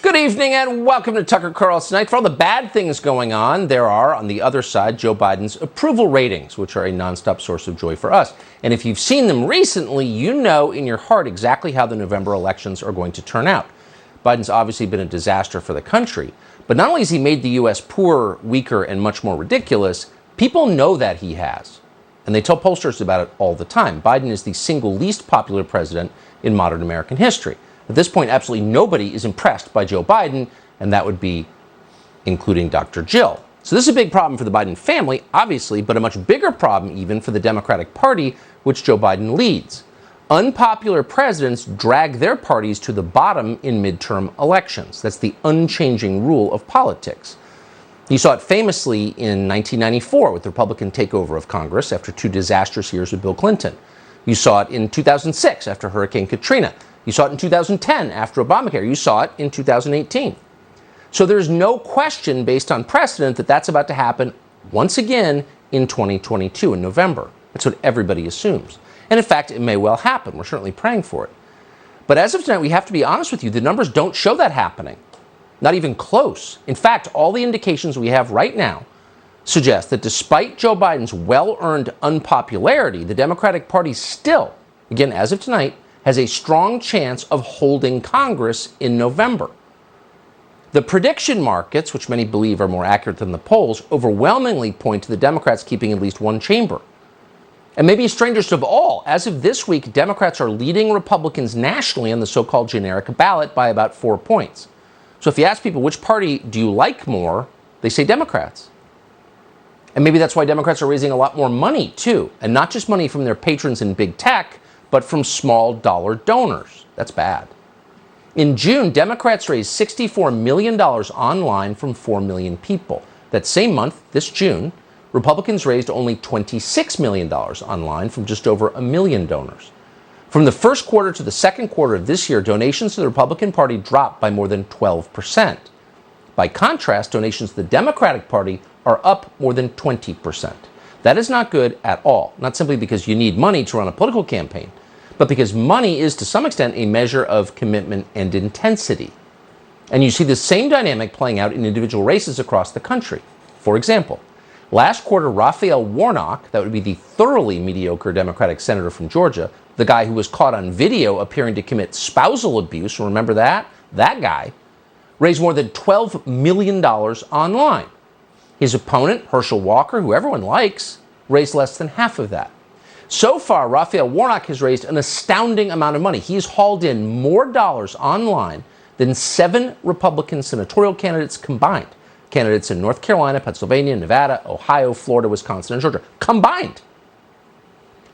Good evening and welcome to Tucker Carlson Tonight. For all the bad things going on, there are, on the other side, Joe Biden's approval ratings, which are a nonstop source of joy for us. And if you've seen them recently, you know in your heart exactly how the November elections are going to turn out. Biden's obviously been a disaster for the country. But not only has he made the U.S. poorer, weaker, and much more ridiculous, people know that he has. And they tell pollsters about it all the time. Biden is the single least popular president in modern American history. At this point, absolutely nobody is impressed by Joe Biden, and that would be including Dr. Jill. So this is a big problem for the Biden family, obviously, but a much bigger problem even for the Democratic Party, which Joe Biden leads. Unpopular presidents drag their parties to the bottom in midterm elections. That's the unchanging rule of politics. You saw it famously in 1994 with the Republican takeover of Congress after 2 disastrous years with Bill Clinton. You saw it in 2006 after Hurricane Katrina. You saw it in 2010 after Obamacare. You saw it in 2018. So there's no question based on precedent that that's about to happen once again in 2022 in November. That's what everybody assumes. And in fact, it may well happen. We're certainly praying for it. But as of tonight, we have to be honest with you. The numbers don't show that happening. Not even close. In fact, all the indications we have right now suggest that despite Joe Biden's well-earned unpopularity, the Democratic Party still, again, as of tonight, has a strong chance of holding Congress in November. The prediction markets, which many believe are more accurate than the polls, overwhelmingly point to the Democrats keeping at least one chamber. And maybe strangest of all, as of this week, Democrats are leading Republicans nationally on the so-called generic ballot by about 4 points. So if you ask people which party do you like more, they say Democrats. And maybe that's why Democrats are raising a lot more money, too. And not just money from their patrons in big tech, but from small dollar donors. That's bad. In June, Democrats raised $64 million online from 4 million people. That same month, this June, Republicans raised only $26 million online from just over 1 million donors. From the first quarter to the second quarter of this year, donations to the Republican Party dropped by more than 12%. By contrast, donations to the Democratic Party are up more than 20%. That is not good at all, not simply because you need money to run a political campaign, but because money is to some extent a measure of commitment and intensity. And you see the same dynamic playing out in individual races across the country. For example, last quarter, Raphael Warnock, that would be the thoroughly mediocre Democratic senator from Georgia, the guy who was caught on video appearing to commit spousal abuse, remember that? That guy raised more than $12 million online. His opponent, Herschel Walker, who everyone likes, raised less than half of that. So far, Raphael Warnock has raised an astounding amount of money. He has hauled in more dollars online than 7 Republican senatorial candidates combined. Candidates in North Carolina, Pennsylvania, Nevada, Ohio, Florida, Wisconsin, and Georgia, combined.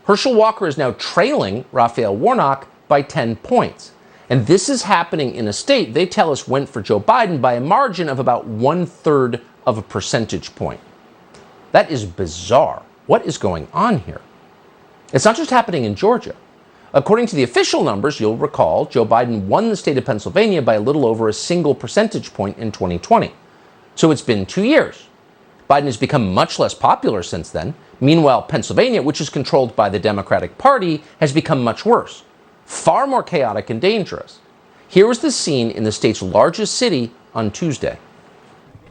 Herschel Walker is now trailing Raphael Warnock by 10 points. And this is happening in a state they tell us went for Joe Biden by a margin of about 1/3 of a percentage point. That is bizarre. What is going on here? It's not just happening in Georgia. According to the official numbers, you'll recall, Joe Biden won the state of Pennsylvania by a little over a single percentage point in 2020. So it's been 2 years. Biden has become much less popular since then. Meanwhile, Pennsylvania, which is controlled by the Democratic Party, has become much worse, far more chaotic and dangerous. Here was the scene in the state's largest city on Tuesday.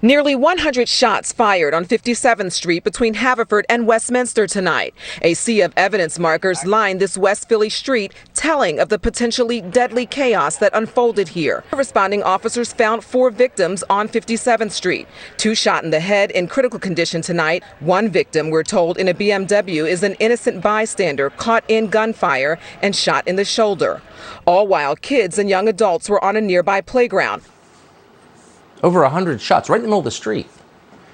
Nearly 100 shots fired on 57th Street between Haverford and Westminster tonight. A sea of evidence markers line this West Philly street, telling of the potentially deadly chaos that unfolded here. Responding officers found 4 victims on 57th Street. 2 shot in the head in critical condition tonight. 1 victim, we're told, in a BMW is an innocent bystander caught in gunfire and shot in the shoulder. All while kids and young adults were on a nearby playground. Over 100 shots right in the middle of the street.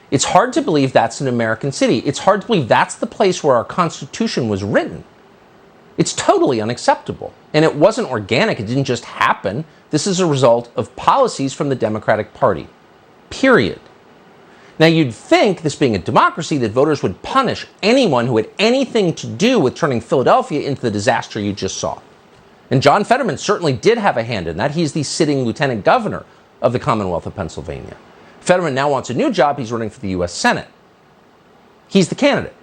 It's hard to believe that's an American city. It's hard to believe that's the place where our Constitution was written. It's totally unacceptable. And it wasn't organic. It didn't just happen. This is a result of policies from the Democratic Party. Period. Now, you'd think, this being a democracy, that voters would punish anyone who had anything to do with turning Philadelphia into the disaster you just saw. And John Fetterman certainly did have a hand in that. He's the sitting lieutenant governor of the Commonwealth of Pennsylvania. Fetterman now wants a new job. He's running for the U.S. Senate. He's the candidate.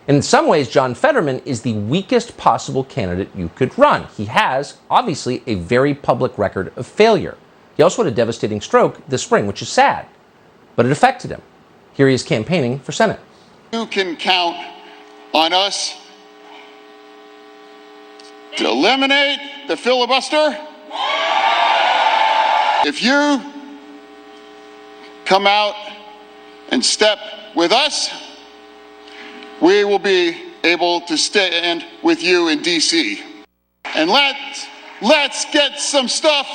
And in some ways, John Fetterman is the weakest possible candidate you could run. He has, obviously, a very public record of failure. He also had a devastating stroke this spring, which is sad, but it affected him. Here he is campaigning for Senate. You can count on us to eliminate the filibuster. If you come out and step with us, we will be able to stand with you in D.C. And let's get some stuff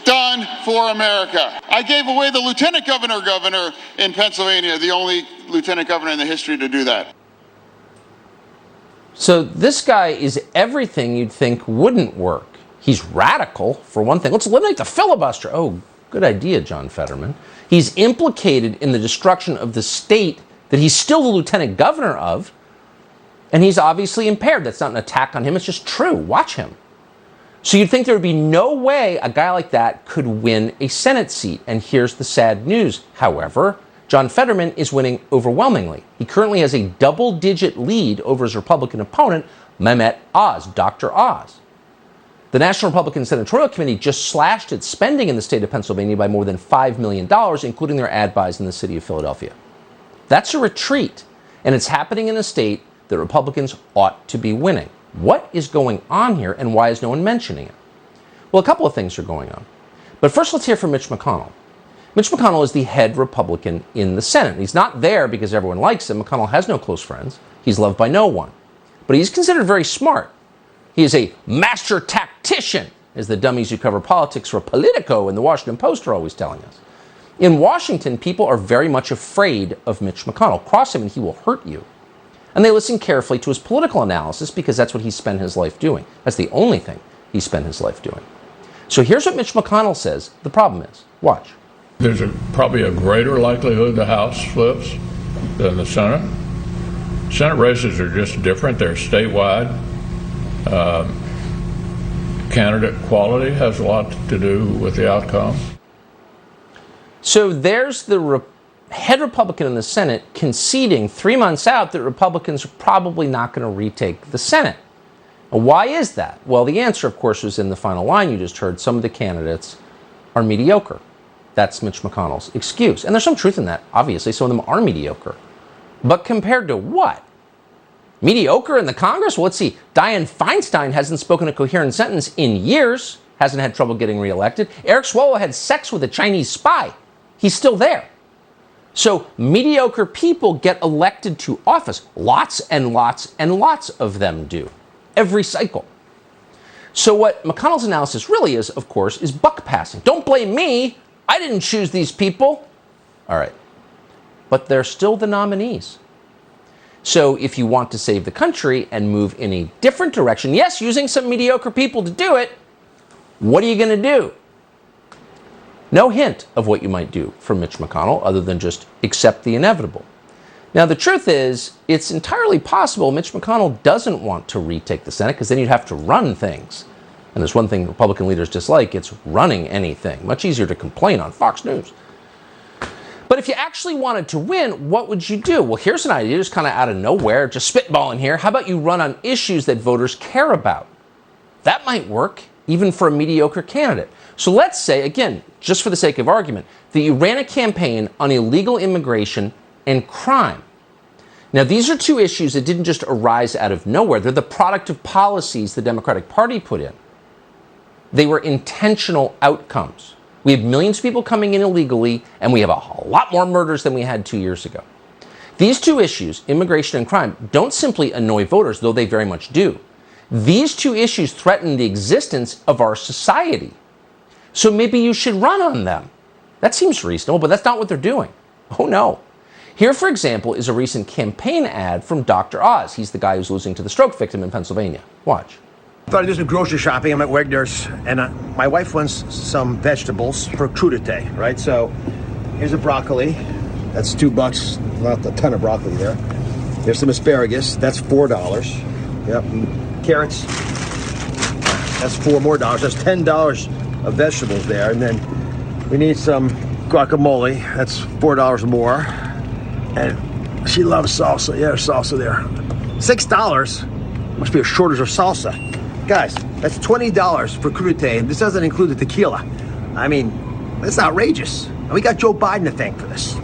done for America. I gave away the lieutenant governor in Pennsylvania, the only lieutenant governor in the history to do that. So this guy is everything you'd think wouldn't work. He's radical, for one thing. Let's eliminate the filibuster. Oh, good idea, John Fetterman. He's implicated in the destruction of the state that he's still the lieutenant governor of, and he's obviously impaired. That's not an attack on him. It's just true. Watch him. So you'd think there would be no way a guy like that could win a Senate seat. And here's the sad news. However, John Fetterman is winning overwhelmingly. He currently has a double-digit lead over his Republican opponent, Mehmet Oz, Dr. Oz. The National Republican Senatorial Committee just slashed its spending in the state of Pennsylvania by more than $5 million, including their ad buys in the city of Philadelphia. That's a retreat, and it's happening in a state that Republicans ought to be winning. What is going on here, and why is no one mentioning it? Well, a couple of things are going on. But first, let's hear from Mitch McConnell. Mitch McConnell is the head Republican in the Senate. He's not there because everyone likes him. McConnell has no close friends. He's loved by no one. But he's considered very smart. He is a master tactician, as the dummies who cover politics for Politico and the Washington Post are always telling us. In Washington, people are very much afraid of Mitch McConnell. Cross him and he will hurt you. And they listen carefully to his political analysis because that's what he spent his life doing. That's the only thing he spent his life doing. So here's what Mitch McConnell says the problem is. Watch. There's probably a greater likelihood the House flips than the Senate. Senate races are just different. They're statewide. Candidate quality has a lot to do with the outcome. So there's the head Republican in the Senate conceding 3 months out that Republicans are probably not going to retake the Senate. And why is that? Well, the answer, of course, was in the final line you just heard. Some of the candidates are mediocre. That's Mitch McConnell's excuse. And there's some truth in that, obviously. Some of them are mediocre. But compared to what? Mediocre in the Congress? Well, let's see. Dianne Feinstein hasn't spoken a coherent sentence in years, hasn't had trouble getting reelected. Eric Swalwell had sex with a Chinese spy. He's still there. So mediocre people get elected to office. Lots and lots and lots of them do. Every cycle. So what McConnell's analysis really is, of course, is buck passing. Don't blame me. I didn't choose these people. All right. But they're still the nominees. So if you want to save the country and move in a different direction, yes, using some mediocre people to do it, what are you going to do? No hint of what you might do from Mitch McConnell other than just accept the inevitable. Now, the truth is, it's entirely possible Mitch McConnell doesn't want to retake the Senate because then you'd have to run things. And there's one thing Republican leaders dislike, it's running anything. Much easier to complain on Fox News. But if you actually wanted to win, what would you do? Well, here's an idea, just kind of out of nowhere, just spitballing here. How about you run on issues that voters care about? That might work, even for a mediocre candidate. So let's say, again, just for the sake of argument, that you ran a campaign on illegal immigration and crime. Now, these are two issues that didn't just arise out of nowhere. They're the product of policies the Democratic Party put in. They were intentional outcomes. We have millions of people coming in illegally, and we have a lot more murders than we had 2 years ago. These two issues, immigration and crime, don't simply annoy voters, though they very much do. These two issues threaten the existence of our society. So maybe you should run on them. That seems reasonable, but that's not what they're doing. Oh, no. Here, for example, is a recent campaign ad from Dr. Oz. He's the guy who's losing to the stroke victim in Pennsylvania. Watch. Thought I'd do some grocery shopping. I'm at Wegner's, and my wife wants some vegetables for crudité, right? So here's a broccoli. That's $2. Not a ton of broccoli there. There's some asparagus. That's $4. Yep. And carrots. That's $4 more. That's $10 of vegetables there. And then we need some guacamole. That's $4 more. And she loves salsa. Yeah, there's salsa there. $6. Must be a shortage of salsa. Guys, that's $20 for crudité, and this doesn't include the tequila. I mean, It's outrageous. And we got Joe Biden to thank for this.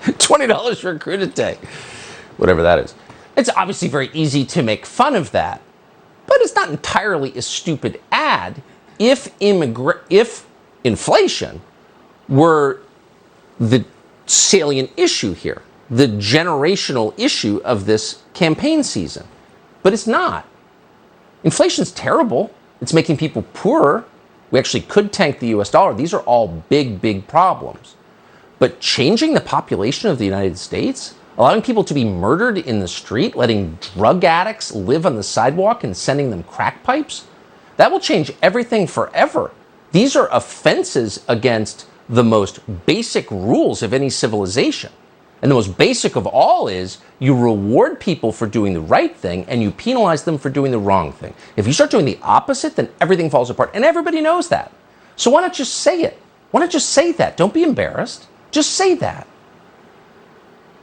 $20 for a crudité, whatever that is. It's obviously very easy to make fun of that, but it's not entirely a stupid ad if inflation were the salient issue here, the generational issue of this campaign season. But it's not. Inflation's terrible. It's making people poorer. We actually could tank the US dollar. These are all big, big problems. But changing the population of the United States, allowing people to be murdered in the street, letting drug addicts live on the sidewalk and sending them crack pipes, that will change everything forever. These are offenses against the most basic rules of any civilization. And the most basic of all is you reward people for doing the right thing and you penalize them for doing the wrong thing. If you start doing the opposite, then everything falls apart. And everybody knows that. So why not just say it? Why not just say that? Don't be embarrassed. Just say that.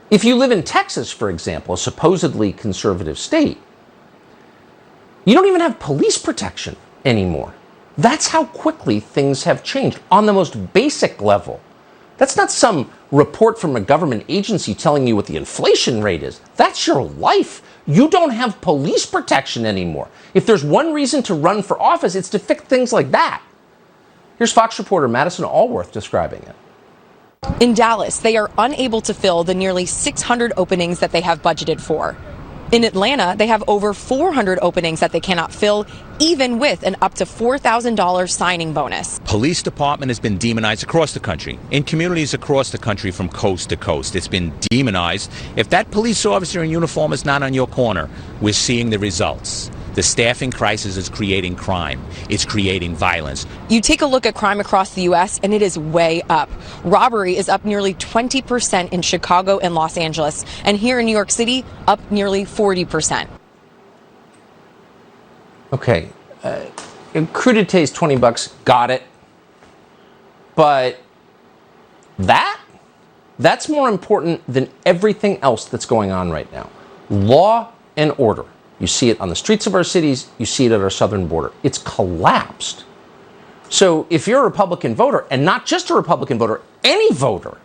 If you live in Texas, for example, a supposedly conservative state, you don't even have police protection anymore. That's how quickly things have changed on the most basic level. That's not some report from a government agency telling you what the inflation rate is. That's your life. You don't have police protection anymore. If there's one reason to run for office, it's to fix things like that. Here's Fox reporter Madison Allworth describing it. In Dallas, they are unable to fill the nearly 600 openings that they have budgeted for. In Atlanta, they have over 400 openings that they cannot fill, even with an up to $4,000 signing bonus. Police department has been demonized across the country, in communities across the country from coast to coast. It's been demonized. If that police officer in uniform is not on your corner, we're seeing the results. The staffing crisis is creating crime. It's creating violence. You take a look at crime across the U.S., and it is way up. Robbery is up nearly 20% in Chicago and Los Angeles, and here in New York City, up nearly 40%. Okay, crudité is $20, got it. But that's more important than everything else that's going on right now. Law and order. You see it on the streets of our cities. You see it at our southern border. It's collapsed. So if you're a Republican voter, and not just a Republican voter, any voter,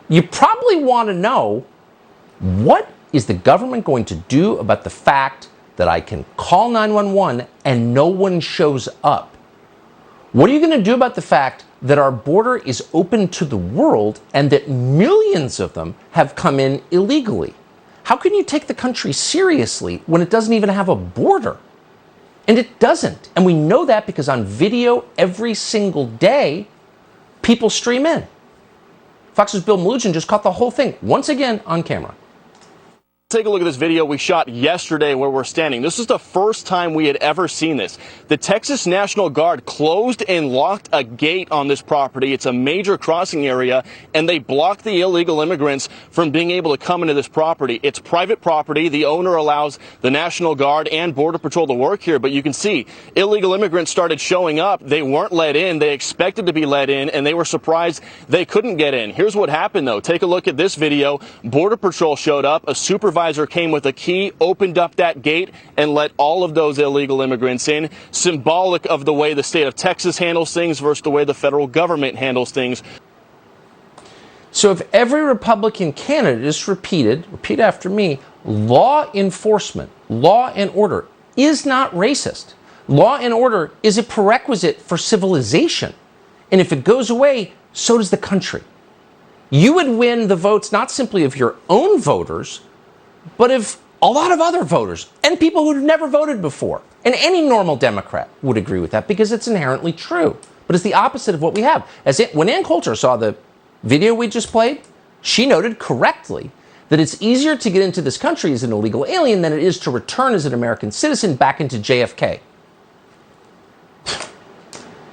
you probably want to know, what is the government going to do about the fact that I can call 911 and no one shows up? What are you going to do about the fact that our border is open to the world and that millions of them have come in illegally? How can you take the country seriously when it doesn't even have a border? And it doesn't. And we know that because on video every single day, people stream in. Fox's Bill Melugin just caught the whole thing, once again, on camera. Take a look at this video we shot yesterday where we're standing. This is the first time we had ever seen this. The Texas National Guard closed and locked a gate on this property. It's a major crossing area, and they blocked the illegal immigrants from being able to come into this property. It's private property. The owner allows the National Guard and Border Patrol to work here, but you can see illegal immigrants started showing up. They weren't let in. They expected to be let in, and they were surprised they couldn't get in. Here's what happened, though. Take a look at this video. Border Patrol showed up. A supervisor came with a key, opened up that gate, and let all of those illegal immigrants in. Symbolic of the way the state of Texas handles things versus the way the federal government handles things. So if every Republican candidate just repeat after me, law enforcement, law and order is not racist. Law and order is a prerequisite for civilization. And if it goes away, so does the country. You would win the votes not simply of your own voters, but of a lot of other voters and people who've never voted before. And any normal Democrat would agree with that because it's inherently true. But it's the opposite of what we have. When Ann Coulter saw the video we just played, she noted correctly that it's easier to get into this country as an illegal alien than it is to return as an American citizen back into JFK.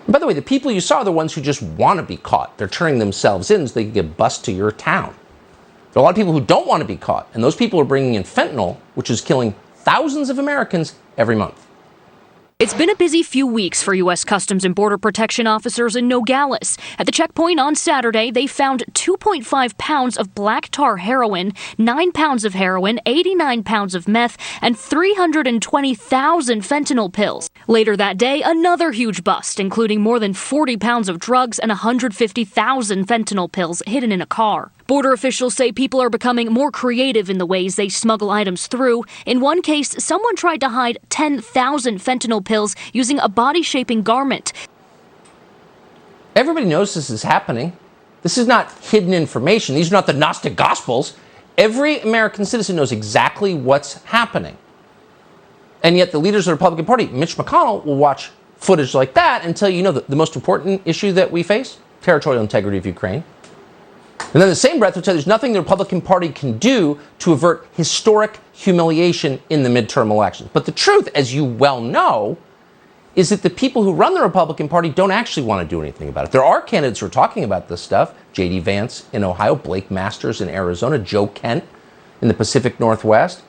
By the way, the people you saw are the ones who just want to be caught. They're turning themselves in so they can get bused to your town. There are a lot of people who don't want to be caught, and those people are bringing in fentanyl, which is killing thousands of Americans every month. It's been a busy few weeks for U.S. Customs and Border Protection officers in Nogales. At the checkpoint on Saturday, they found 2.5 pounds of black tar heroin, 9 pounds of heroin, 89 pounds of meth, and 320,000 fentanyl pills. Later that day, another huge bust, including more than 40 pounds of drugs and 150,000 fentanyl pills hidden in a car. Border officials say people are becoming more creative in the ways they smuggle items through. In one case, someone tried to hide 10,000 fentanyl pills using a body-shaping garment. Everybody knows this is happening. This is not hidden information. These are not the Gnostic Gospels. Every American citizen knows exactly what's happening. And yet the leaders of the Republican Party, Mitch McConnell, will watch footage like that and tell you, the most important issue that we face, territorial integrity of Ukraine. And then in the same breath, will tell you there's nothing the Republican Party can do to avert historic humiliation in the midterm elections. But the truth, as you well know, is that the people who run the Republican Party don't actually want to do anything about it. There are candidates who are talking about this stuff. J.D. Vance in Ohio, Blake Masters in Arizona, Joe Kent in the Pacific Northwest.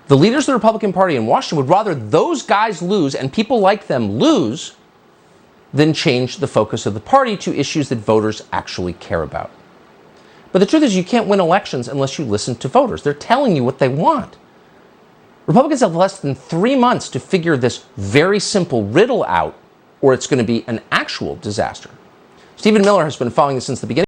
The leaders of the Republican Party in Washington would rather those guys lose and people like them lose than change the focus of the party to issues that voters actually care about. But the truth is you can't win elections unless you listen to voters. They're telling you what they want. Republicans have less than 3 months to figure this very simple riddle out, or it's going to be an actual disaster. Stephen Miller has been following this since the beginning.